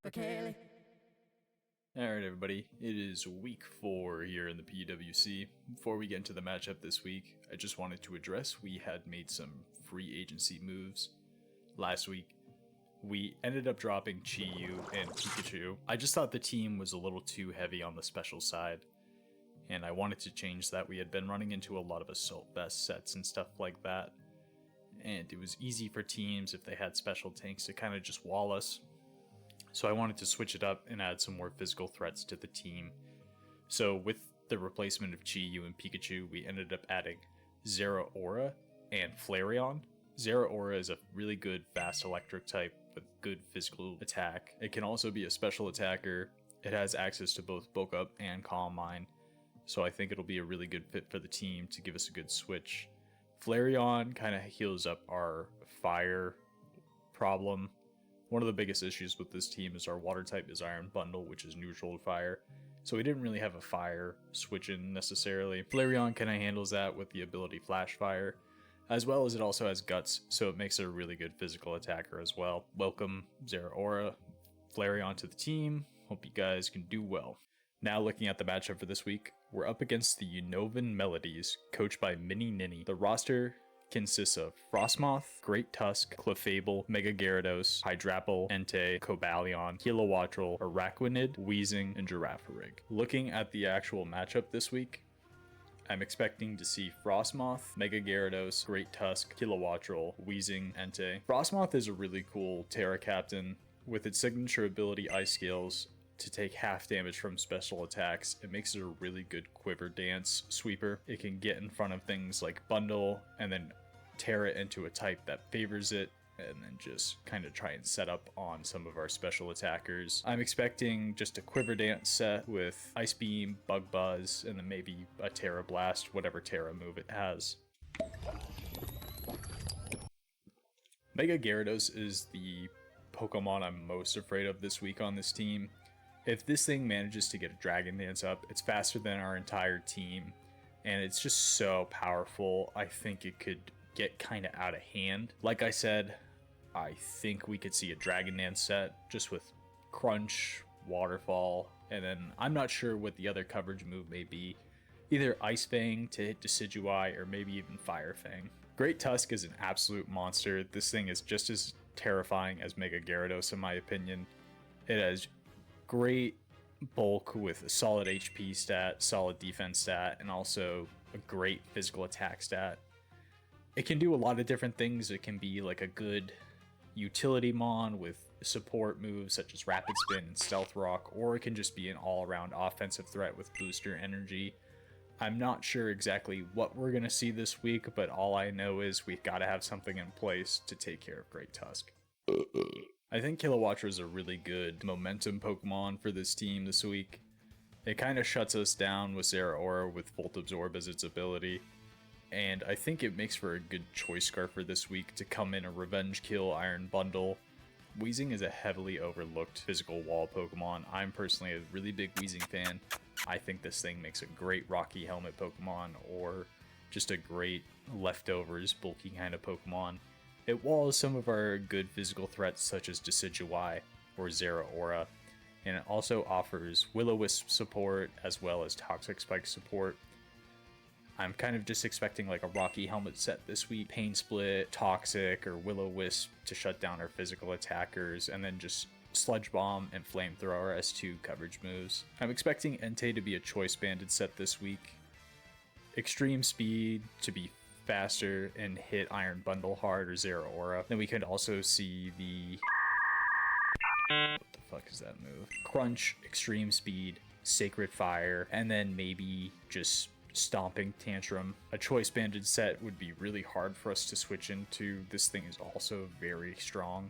Alright everybody, it is week 4 here in the PWC. Before we get into the matchup this week, I just wanted to address we had made some free agency moves. Last week, we ended up dropping Chi-Yu and Pikachu. I just thought the team was a little too heavy on the special side, and I wanted to change that. We had been running into a lot of assault vest sets and stuff like that, and it was easy for teams if they had special tanks to kind of just wall us. So I wanted to switch it up and add some more physical threats to the team. So with the replacement of Chi-Yu and Pikachu, we ended up adding Zeraora and Flareon. Zeraora is a really good fast electric type with good physical attack. It can also be a special attacker. It has access to both Bulk Up and Calm Mind, so I think it'll be a really good fit for the team to give us a good switch. Flareon kind of heals up our fire problem. One of the biggest issues with this team is our water type is Iron Bundle, which is neutral to fire, so we didn't really have a fire switch in necessarily. Flareon kind of handles that with the ability Flash Fire, as well as it also has Guts, so it makes it a really good physical attacker as well. Welcome Zeraora, Flareon to the team. Hope you guys can do well. Now looking at the matchup for this week, we're up against the Unovan Melodies, coached by MiniNini. The roster consists of Frostmoth, Great Tusk, Clefable, Mega Gyarados, Hydrapple, Entei, Cobalion, Kilowattrel, Araquanid, Weezing, and Girafarig. Looking at the actual matchup this week, I'm expecting to see Frostmoth, Mega Gyarados, Great Tusk, Kilowattrel, Weezing, Entei. Frostmoth is a really cool Terra Captain with its signature ability Ice Scales to take half damage from special attacks. It makes it a really good quiver dance sweeper. It can get in front of things like Bundle and then tear it into a type that favors it, and then just kind of try and set up on some of our special attackers. I'm expecting just a quiver dance set with Ice Beam, Bug Buzz, and then maybe a Terra Blast, whatever Terra move it has. Mega Gyarados is the Pokemon I'm most afraid of this week on this team. If this thing manages to get a Dragon Dance up, it's faster than our entire team, and it's just so powerful. I think it could get kind of out of hand. Like I said, I think we could see a Dragon Dance set just with Crunch, Waterfall, and then I'm not sure what the other coverage move may be. Either Ice Fang to hit Decidueye or maybe even Fire Fang. Great Tusk is an absolute monster. This thing is just as terrifying as Mega Gyarados in my opinion. It has great bulk with a solid HP stat, solid defense stat, and also a great physical attack stat. It can do a lot of different things. It can be like a good utility mon with support moves such as Rapid Spin and Stealth Rock, or it can just be an all-around offensive threat with booster energy. I'm not sure exactly what we're going to see this week, but all I know is we've got to have something in place to take care of Great Tusk. I think Kilowattrel is a really good momentum Pokemon for this team this week. It kind of shuts us down with Zeraora with Volt Absorb as its ability, and I think it makes for a good choice scarf for this week to come in a Revenge Kill Iron Bundle. Weezing is a heavily overlooked physical wall Pokemon. I'm personally a really big Weezing fan. I think this thing makes a great Rocky Helmet Pokemon, or just a great leftovers bulky kind of Pokemon. It walls some of our good physical threats such as Decidueye or Zeraora, and it also offers Will-O-Wisp support as well as Toxic Spike support. I'm kind of just expecting like a Rocky Helmet set this week, Pain Split, Toxic, or Will-O-Wisp to shut down our physical attackers, and then just Sludge Bomb and Flamethrower as 2 coverage moves. I'm expecting Entei to be a Choice Banded set this week, Extreme Speed to be faster and hit Iron Bundle hard or Zeraora. Then we could also see the... what the fuck is that move? Crunch, Extreme Speed, Sacred Fire, and then maybe just Stomping Tantrum. A Choice Banded set would be really hard for us to switch into. This thing is also very strong.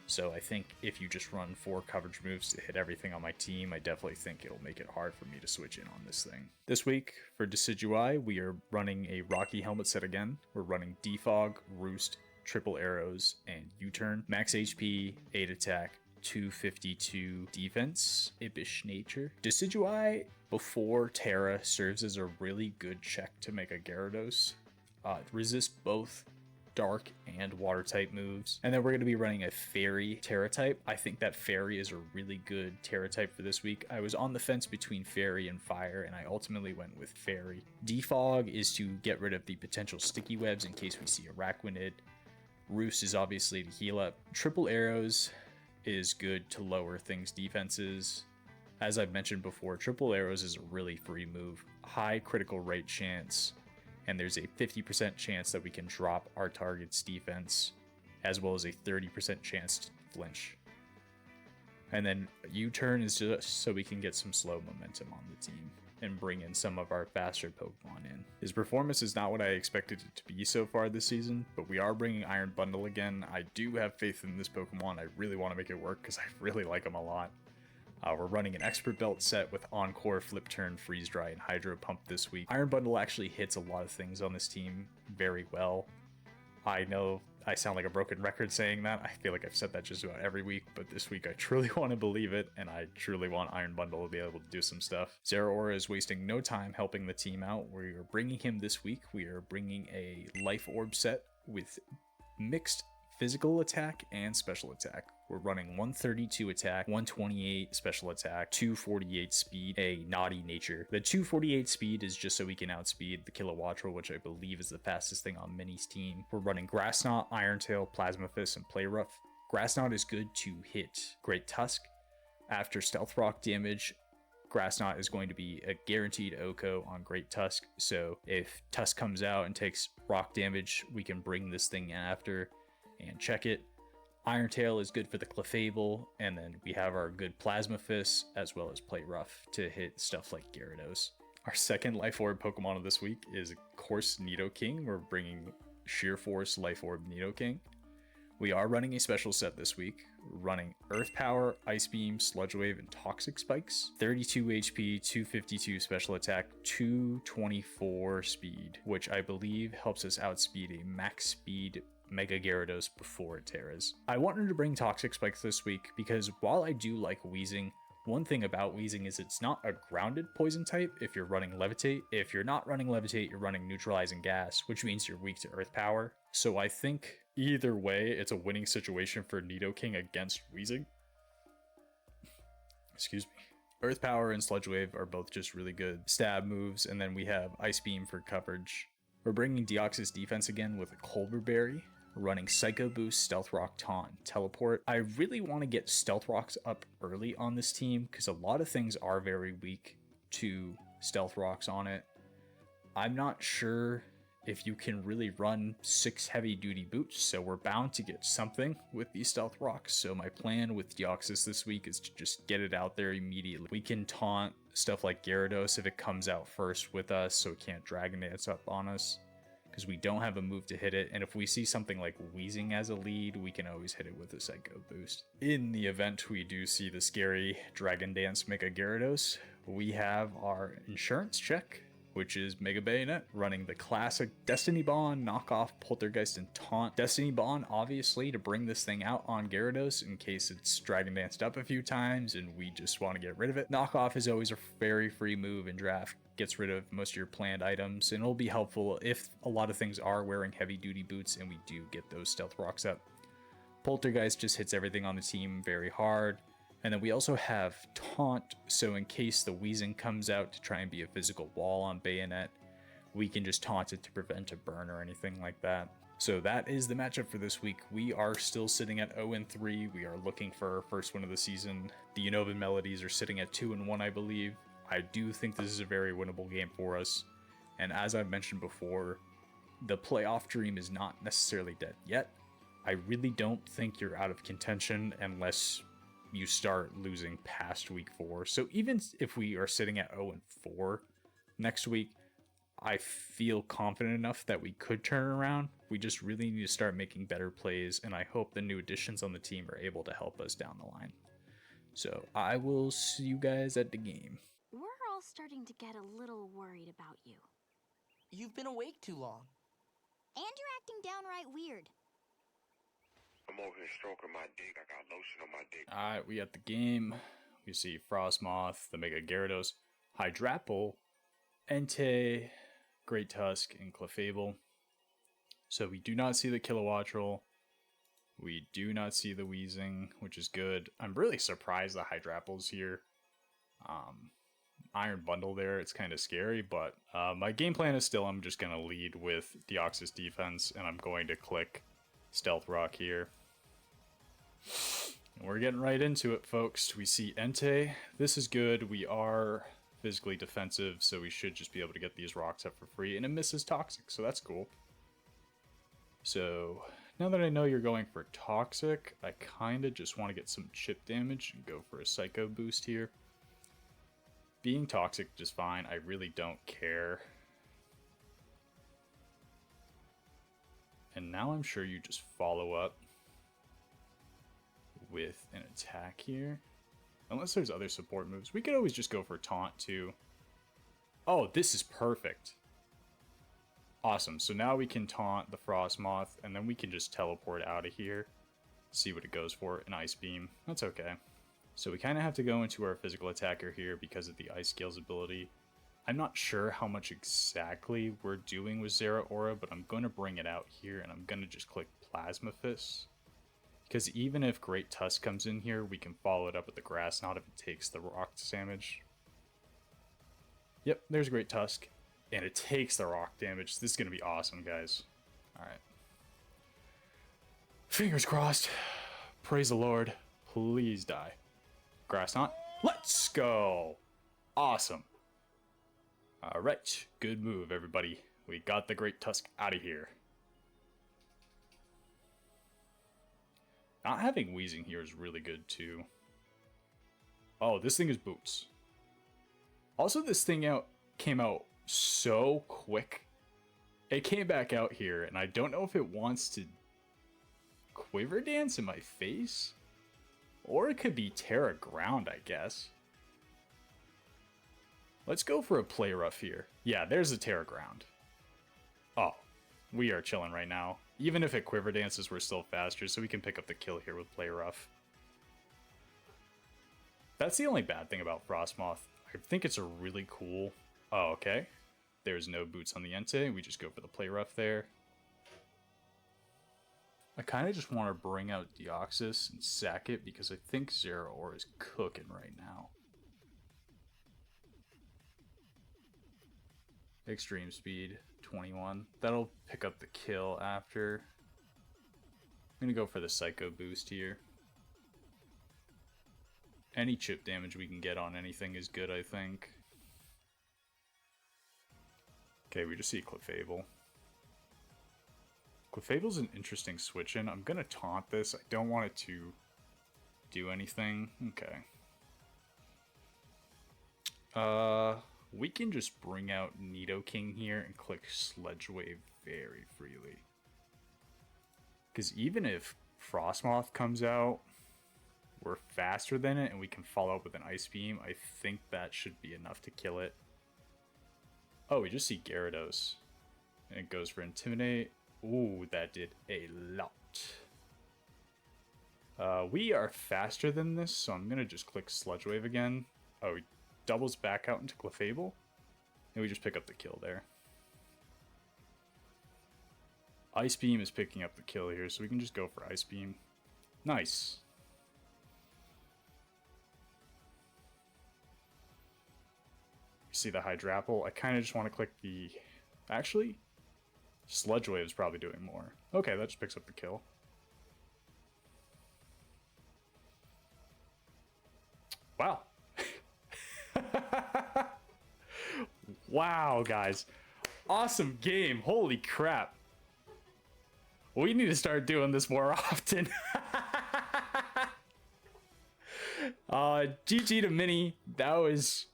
So I think if you just run 4 coverage moves to hit everything on my team, I definitely think it'll make it hard for me to switch in on this thing. This week, for Decidueye, we are running a Rocky Helmet set again. We're running Defog, Roost, Triple Arrows, and U-Turn. Max HP, 8 attack, 252 defense, Impish Nature. Decidueye, before Terra, serves as a really good check to Mega Gyarados. It resists both dark and water type moves. And then we're going to be running a fairy Terra type. I think that fairy is a really good Terra type for this week. I was on the fence between fairy and fire, and I ultimately went with fairy. Defog is to get rid of the potential sticky webs in case we see a Araquanid. Roost is obviously to heal up. Triple arrows is good to lower things defenses. As I've mentioned before, triple arrows is a really free move, high critical rate chance, and there's a 50% chance that we can drop our target's defense, as well as a 30% chance to flinch. And then U-turn is just so we can get some slow momentum on the team and bring in some of our faster Pokemon in. His performance is not what I expected it to be so far this season, but we are bringing Iron Bundle again. I do have faith in this Pokemon. I really want to make it work because I really like him a lot. We're running an Expert Belt set with Encore, Flip Turn, Freeze Dry, and Hydro Pump this week. Iron Bundle actually hits a lot of things on this team very well. I know I sound like a broken record saying that. I feel like I've said that just about every week, but this week I truly want to believe it, and I truly want Iron Bundle to be able to do some stuff. Zeraora is wasting no time helping the team out. We are bringing him this week. We are bringing a Life Orb set with mixed physical attack and special attack. We're running 132 attack, 128 special attack, 248 speed, a naughty nature. The 248 speed is just so we can outspeed the Kilowattrel, which I believe is the fastest thing on Mini's team. We're running Grass Knot, Iron Tail, Plasma Fist, and Play Rough. Grass Knot is good to hit Great Tusk. After Stealth Rock damage, Grass Knot is going to be a guaranteed OHKO on Great Tusk, so if Tusk comes out and takes rock damage, we can bring this thing after and check it. Iron Tail is good for the Clefable, and then we have our good Plasma Fist as well as Play Rough to hit stuff like Gyarados. Our second Life Orb Pokemon of this week is, of course, Nidoking. We're bringing Sheer Force Life Orb Nidoking. We are running a special set this week, running Earth Power, Ice Beam, Sludge Wave, and Toxic Spikes. 32 HP, 252 special attack, 224 speed, which I believe helps us outspeed a max speed Mega Gyarados before it Terras. I wanted to bring Toxic Spikes this week because while I do like Weezing, one thing about Weezing is it's not a grounded poison type if you're running Levitate. If you're not running Levitate, you're running Neutralizing Gas, which means you're weak to Earth Power. So I think either way, it's a winning situation for Nidoking against Weezing. Excuse me. Earth Power and Sludge Wave are both just really good stab moves, and then we have Ice Beam for coverage. We're bringing Deoxys defense again with a Colbur Berry, running Psycho Boost, Stealth Rock, Taunt, Teleport. I really want to get Stealth Rocks up early on this team because a lot of things are very weak to Stealth Rocks on it. I'm not sure if you can really run 6 heavy duty boots, so we're bound to get something with these Stealth Rocks. So my plan with Deoxys this week is to just get it out there immediately. We can taunt stuff like Gyarados if it comes out first with us, so it can't Dragon Dance up on us, because we don't have a move to hit it, and if we see something like Weezing as a lead, we can always hit it with a Psycho Boost. In the event we do see the scary Dragon Dance Mega Gyarados, we have our insurance check, which is Mega Bayonet, running the classic Destiny Bond, Knockoff, Poltergeist, and Taunt. Destiny Bond, obviously, to bring this thing out on Gyarados in case it's Dragon Danced up a few times and we just want to get rid of it. Knockoff is always a very free move in draft. Gets rid of most of your planned items, and it'll be helpful if a lot of things are wearing heavy duty boots and we do get those Stealth Rocks up. Poltergeist just hits everything on the team very hard. And then we also have Taunt, so in case the Weezing comes out to try and be a physical wall on Bayonet, we can just taunt it to prevent a burn or anything like that. So that is the matchup for this week. We are still sitting at 0-3. We are looking for our first win of the season. The Unovan Melodies are sitting at 2-1, I believe. I do think this is a very winnable game for us. And as I've mentioned before, the playoff dream is not necessarily dead yet. I really don't think you're out of contention unless you start losing past week 4. So even if we are sitting at 0-4 next week, I feel confident enough that we could turn around. We just really need to start making better plays, and I hope the new additions on the team are able to help us down the line. So I will see you guys at the game. We're all starting to get a little worried about you. You've been awake too long. And you're acting downright weird. I'm over here stroking my dick. I got lotion on my dick. Alright, we at the game. We see Frostmoth, the Mega Gyarados, Hydrapple, Entei, Great Tusk, and Clefable. So we do not see the Kilowattrel. We do not see the Wheezing, which is good. I'm really surprised the Hydrapple's here. Iron Bundle there, it's kind of scary, but my game plan is still I'm just going to lead with Deoxys defense, and I'm going to click Stealth Rock here. And we're getting right into it, folks. We see Entei. This is good. We are physically defensive, so we should just be able to get these rocks up for free, and it misses Toxic, so that's cool. So now that I know you're going for Toxic, I kind of just want to get some chip damage and go for a Psycho boost here. Being Toxic just fine. I really don't care. And now I'm sure you just follow up with an attack here. Unless there's other support moves. We could always just go for Taunt too. Oh, this is perfect. Awesome. So now we can taunt the Frostmoth, and then we can just teleport out of here. See what it goes for. An Ice Beam. That's okay. So we kind of have to go into our physical attacker here because of the Ice Scales ability. I'm not sure how much exactly we're doing with Zeraora, but I'm going to bring it out here, and I'm going to just click Plasma Fist. Because even if Great Tusk comes in here, we can follow it up with the Grass Knot if it takes the rock damage. Yep, there's Great Tusk. And it takes the rock damage. This is going to be awesome, guys. Alright. Fingers crossed. Praise the Lord. Please die. Grass Knot. Let's go! Awesome. Alright. Good move, everybody. We got the Great Tusk out of here. Not having Wheezing here is really good, too. Oh, this thing is Boots. Also, this thing came out so quick. It came back out here, and I don't know if it wants to Quiver Dance in my face, or it could be Terra Ground, I guess. Let's go for a Play Rough here. Yeah, there's a Terra Ground. Oh, we are chilling right now. Even if it Quiver Dances, we're still faster, so we can pick up the kill here with Play Rough. That's the only bad thing about Frostmoth. I think it's a really cool... Oh, okay. There's no Boots on the Entei. We just go for the Play Rough there. I kind of just want to bring out Deoxys and sack it because I think Zeraora is cooking right now. Extreme Speed, 21. That'll pick up the kill after. I'm going to go for the Psycho boost here. Any chip damage we can get on anything is good, I think. Okay, we just see Clefable. Clefable's an interesting switch in. I'm going to taunt this. I don't want it to do anything. Okay. We can just bring out Nidoking here and click Sledge Wave very freely. Because even if Frostmoth comes out, we're faster than it and we can follow up with an Ice Beam. I think that should be enough to kill it. Oh, we just see Gyarados. And it goes for Intimidate. Ooh, that did a lot. We are faster than this, so I'm going to just click Sludge Wave again. Oh, he doubles back out into Clefable. And we just pick up the kill there. Ice Beam is picking up the kill here, so we can just go for Ice Beam. Nice. See the Hydrapple. I kind of just want to click the... Actually, Sludge Wave is probably doing more. Okay, that just picks up the kill. Wow. Wow, guys. Awesome game. Holy crap. We need to start doing this more often. GG to Mini. That was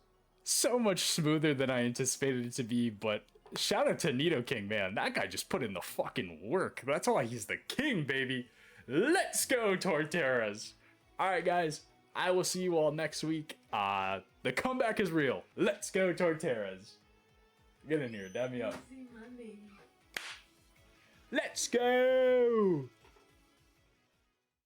so much smoother than I anticipated it to be, but shout out to Nidoking, man. That guy just put in the fucking work. That's why he's the king, baby. Let's go, Torterras. Alright, guys. I will see you all next week. The comeback is real. Let's go, Torterras. Get in here. Dab me up. Let's go.